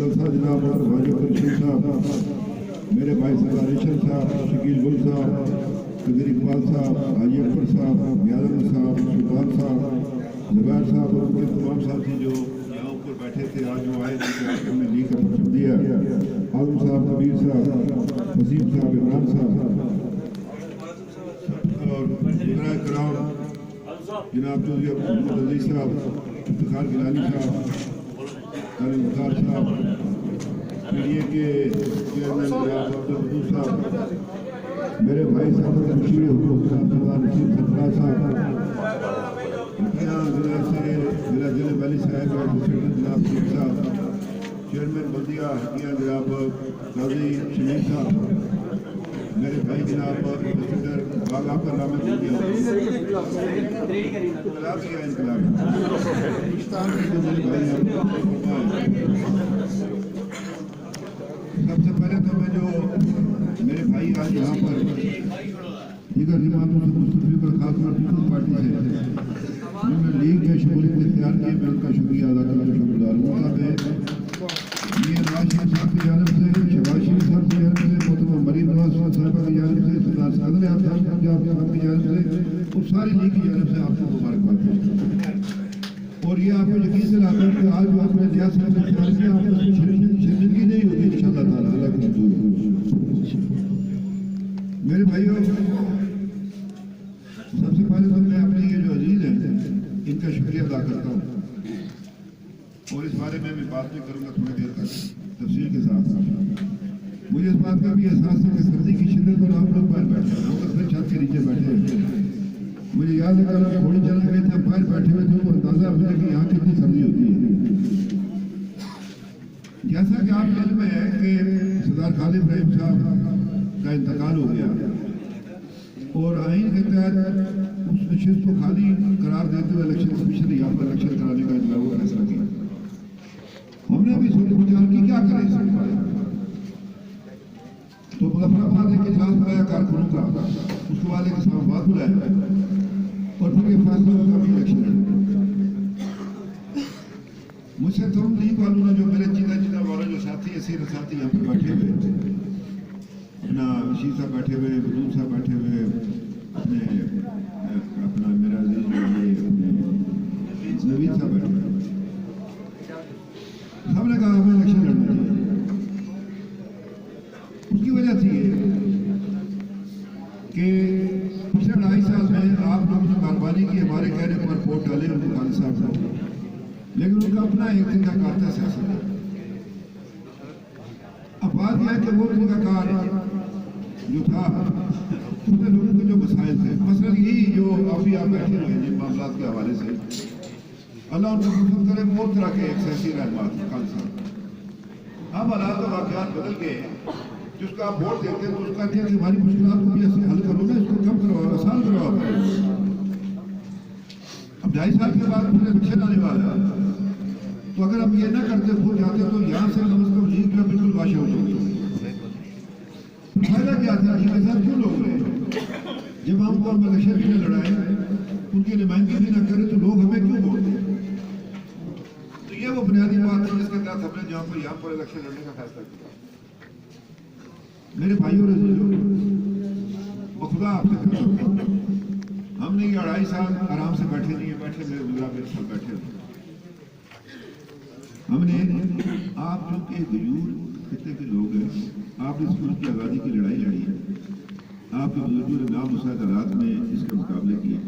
جلسہ جناب واجب الرشید صاحب، میرے بھائی سردار ریشم صاحب، شکیل گل صاحب، قدر اقبال صاحب، حاجی اکبر صاحب، یادم صاحب، سلطان صاحب، زبیر صاحب اور ان کے تمام ساتھی جو یہاں اوپر بیٹھے تھے، آج جو آئے تھے کہ ہم نے لی کا پرچم دیا، عالم صاحب، کبیر صاحب، وسیم صاحب، عمران صاحب اور وزرائے کرام جناب چودھری محمد عزیز صاحب، افتخار گیلانی صاحب، علی مختار صاحب، پی ڈی اے کے چیئرمین جناب عبدالقدوس صاحب، میرے بھائی صاحب مشیر حقوق صاحب سردار نصیر سفرا صاحب، یہاں ضلع سے ضلع جلد والی صاحب جناب شیخ صاحب، چیئرمین بلدیہ حکیہ جناب قاضی شمیر صاحب، میرے بھائی جناب انسپکٹر باغ آپ کا نام ہے انقلاب کیا انقلاب سب سے پہلے تو میں جو میرے بھائی آج یہاں پر دیگر جماعتوں سے مستفی پر خاص طور پیپلز پارٹی سے جنہوں نے لیگ میں شمولیت اختیار کی، میں ان کا شکریہ ادا کرنا شکردار ہوں۔ یہ نواز شریف صاحب کی جانب سے، شہباز شریف صاحب کی جانب سے، محترمہ مریم نواز صاحبہ کی جانب سے، سردار سعد احمد صاحب کی جانب سے اور ساری لیگ کی جانب سے آپ کو مبارکباد ہے۔ اور یہ آپ کو یقین دلاتا ہے کہ آج جو آپ نے نیا صاحب اختیار کیا، آپ کو شرمندگی نہیں ہوگی انشاءاللہ تعالیٰ، اللہ کی حضور۔ میرے بھائیوں، سب سے پہلے تو میں اپنے یہ جو عزیز ہیں ان کا شکریہ ادا کرتا ہوں، اور اس بارے میں بات نہیں کروں گا تھوڑی دیر تک تفصیل کے ساتھ۔ مجھے اس بات کا بھی احساس ہے کہ سردی کی شدت اور آپ لوگ باہر بیٹھے ہیں، ہم اپنے چھت کے نیچے بیٹھے ہیں۔ مجھے یاد ہے کہ تھوڑی چلے گئے تھے، باہر بیٹھے ہوئے تھے، تو اندازہ ہوا کہ یہاں کتنی سردی ہوتی ہے۔ جیسا کہ آپ علم میں ہے کہ سردار خالد ابراہیم صاحب کا انتقال ہو گیا، اور آئین کے تحت اس نشست کو خالی قرار دیتے ہوئے الیکشن کمیشن نے یہاں پر الیکشن کرانے کا انتظام فیصلہ کیا۔ ہم نے بھی سوچ بچار کی کیا کریں اس میں، تو مظفر آباد ایک اجلاس بلایا کارکنوں کا، اس کے بعد ایک اسلام آباد بلایا اور پھر یہ فیصلہ ہوگا بھی الیکشن لڑیں۔ مجھ سے تم لیگ والوں نے جو میرے چیدہ والے جو ساتھی اسیر ساتھی یہاں پر بیٹھے ہوئے اپنا شیر صاحب بیٹھے ہوئے، بدون صاحب بیٹھے ہوئے، اپنا میرا عزیز نوید صاحب بیٹھے ہوئے، سب نے کہا ہمیں الیکشن لڑنا چاہیے۔ اس کی وجہ تھی یہ کہ پچھلے 2.5 سال میں آپ لوگوں نے مہربانی کی، ہمارے کہنے پر ووٹ ڈالے ان کو خالد صاحب کو، لیکن ان کا اپنا ایک دن کا کارتا سیاست ہے۔ اب بات یہ ہے کہ وہ دن کا کار جو تھا اس میں لوگوں کے جو مسائل تھے، مثلا یہی جو ابھی آپ بیٹھے ہوئے ہیں جن معاملات کے حوالے سے، اللہ ان کو محفوظ کرے، بہت طرح کے ایک سیاسی رہنمات ہیں خالد صاحب۔ اب حالات و واقعات بدل گئے ہیں، جس کا آپ ووٹ دیتے ہیں تو اس کا کہتے ہیں کہ ہماری مشکلات کو بھی حل کرو نا، اس کو کم کرو، آسان کرو۔ اب 2.5 سال کے بعد پھر الیکشن آنے والا ہے، تو اگر ہم یہ نہ کرتے کھو جاتے تو یہاں سے کم از کم لیگ کا بالکل واش آؤٹ ہو گئی۔ فائدہ کیا تھا لیگ کے ساتھ کیوں لوگ رہے؟ جب ہم کو الیکشن بھی نہ لڑائے، ان کی نمائندگی بھی نہ کرے، تو لوگ ہمیں کیوں ووٹ دیں؟ تو یہ وہ بنیادی بات ہے جس کے تحت ہم نے جہاں پر یہاں پر الیکشن لڑنے کا فیصلہ کیا۔ میرے بھائیوں اور عزیزوں، بخدا آپ سے کہتا ہوں، ہم نے یہ 2.5 سال آرام سے بیٹھے نہیں ہیں، بیٹھے میرے وزراء میرے ساتھ بیٹھے ہوئے۔ ہم نے آپ جو کہ غیور خطے کے لوگ ہیں، آپ نے اس ملک کی آزادی کی لڑائی لڑی ہے، آپ کے بزرگوں نے نامساعد حالات میں اس کے مقابلے کیے۔